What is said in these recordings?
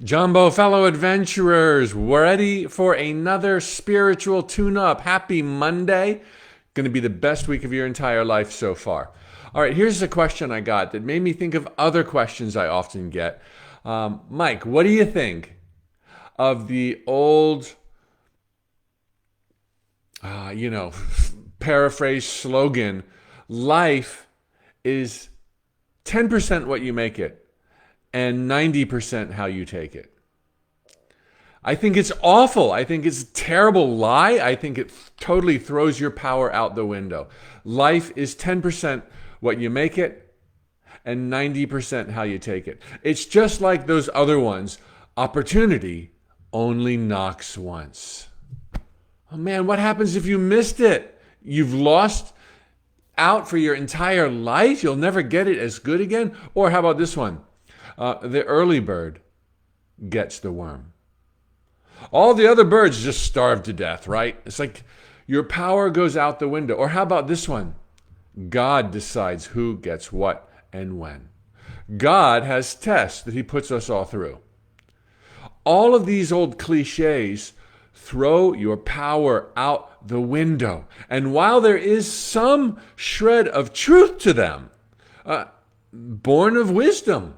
Jumbo, fellow adventurers, ready for another spiritual tune-up. Happy Monday. Going to be the best week of your entire life so far. All right, here's a question I got that made me think of other questions I often get. Mike, what do you think of the old, paraphrase slogan, life is 10% what you make it and 90% how you take it? I think it's awful. I think it's a terrible lie. I think it totally throws your power out the window. Life is 10% what you make it and 90% how you take it. It's just like those other ones. Opportunity only knocks once. Oh man, what happens if you missed it? You've lost out for your entire life. You'll never get it as good again. Or how about this one? The early bird gets the worm. All the other birds just starve to death, right? It's like your power goes out the window. Or how about this one? God decides who gets what and when. God has tests that he puts us all through. All of these old cliches throw your power out the window. And while there is some shred of truth to them, born of wisdom,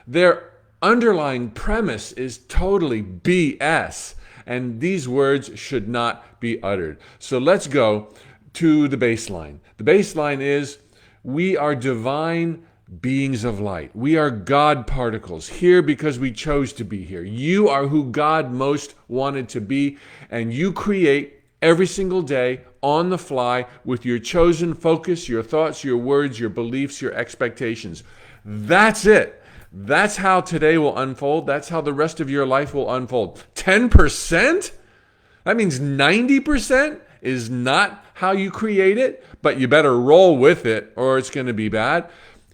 their underlying premise is totally BS, and these words should not be uttered. So let's go to the baseline. The baseline is we are divine beings of light. We are God particles here because we chose to be here. You are who God most wanted to be, and you create every single day on the fly with your chosen focus, your thoughts, your words, your beliefs, your expectations. That's it. That's how today will unfold. That's how the rest of your life will unfold. 10%? That means 90% is not how you create it, but you better roll with it or it's going to be bad.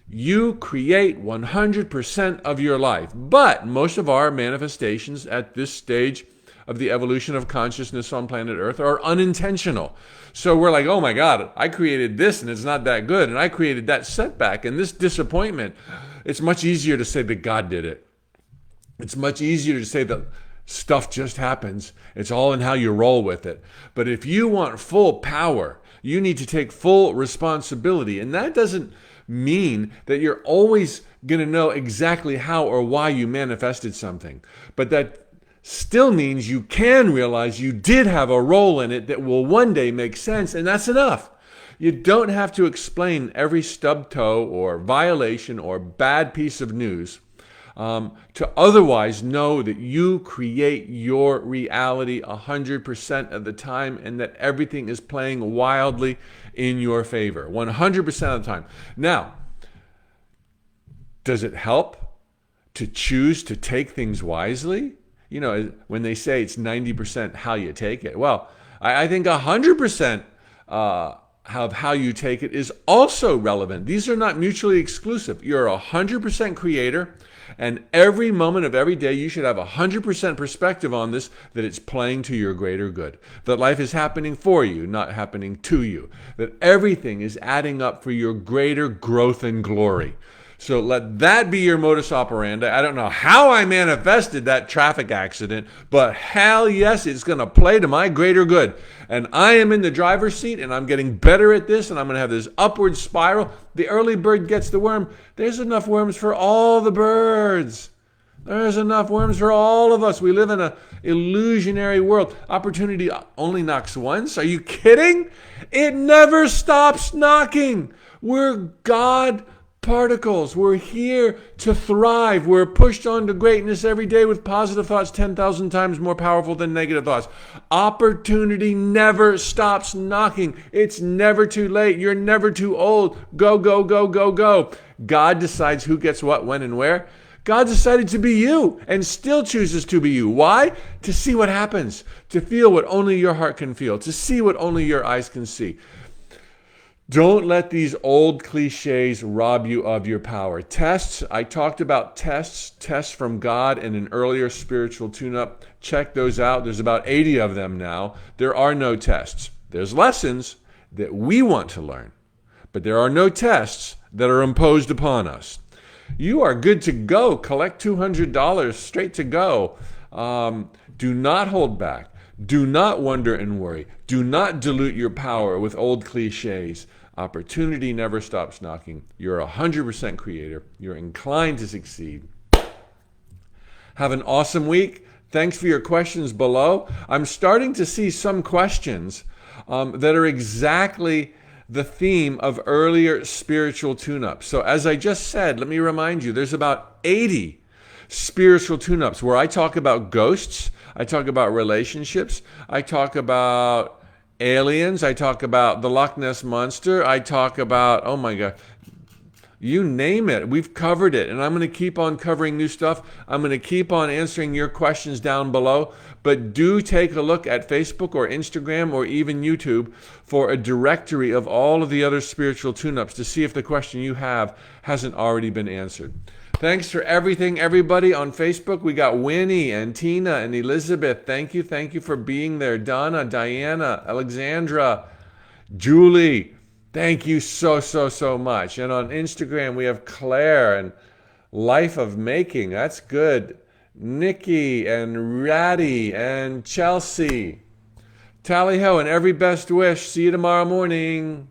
You create 100% of your life. But most of our manifestations at this stage of the evolution of consciousness on planet Earth are unintentional. So we're like, oh my God, I created this and it's not that good. And I created that setback and this disappointment. It's much easier to say that God did it. It's much easier to say that stuff just happens. It's all in how you roll with it. But if you want full power, you need to take full responsibility. And that doesn't mean that you're always going to know exactly how or why you manifested something. But that still means you can realize you did have a role in it that will one day make sense, and that's enough. You don't have to explain every stub toe or violation or bad piece of news to otherwise know that you create your reality 100% of the time and that everything is playing wildly in your favor 100% of the time. Now, does it help to choose to take things wisely? You know, when they say it's 90% how you take it. Well, I think 100% of how you take it is also relevant. These are not mutually exclusive. You're 100% creator, and every moment of every day you should have 100% perspective on this, that it's playing to your greater good. That life is happening for you, not happening to you. That everything is adding up for your greater growth and glory. So let that be your modus operandi. I don't know how I manifested that traffic accident, but hell yes, it's going to play to my greater good. And I am in the driver's seat, and I'm getting better at this, and I'm going to have this upward spiral. The early bird gets the worm. There's enough worms for all the birds. There's enough worms for all of us. We live in an illusionary world. Opportunity only knocks once. Are you kidding? It never stops knocking. We're God particles. We're here to thrive. We're pushed on to greatness every day with positive thoughts 10,000 times more powerful than negative thoughts. Opportunity never stops knocking. It's never too late. You're never too old. Go, go, go, go, go. God decides who gets what, when, and where. God decided to be you and still chooses to be you. Why? To see what happens, to feel what only your heart can feel, to see what only your eyes can see. Don't let these old cliches rob you of your power. Tests, I talked about tests from God in an earlier spiritual tune-up. Check those out. There's about 80 of them now. There are no tests. There's lessons that we want to learn, but there are no tests that are imposed upon us. you are good to go. Collect $200 straight to go. Do not hold back. Do not wonder and worry. Do not dilute your power with old cliches. Opportunity never stops knocking. You're 100% creator. You're inclined to succeed. Have an awesome week. Thanks for your questions below. I'm starting to see some questions that are exactly the theme of earlier spiritual tune-ups. So as I just said, let me remind you, there's about 80 spiritual tune-ups where I talk about ghosts, I talk about relationships, I talk about aliens, I talk about the Loch Ness Monster, I talk about, oh my God, you name it. We've covered it. And I'm going to keep on covering new stuff. I'm going to keep on answering your questions down below. But do take a look at Facebook or Instagram or even YouTube for a directory of all of the other spiritual tune-ups to see if the question you have hasn't already been answered. Thanks for everything, everybody on Facebook. We got Winnie and Tina and Elizabeth. Thank you. Thank you for being there. Donna, Diana, Alexandra, Julie. Thank you so much. And on Instagram, we have Claire and Life of Making. That's good. Nikki and Ratty and Chelsea. Tally ho and every best wish. See you tomorrow morning.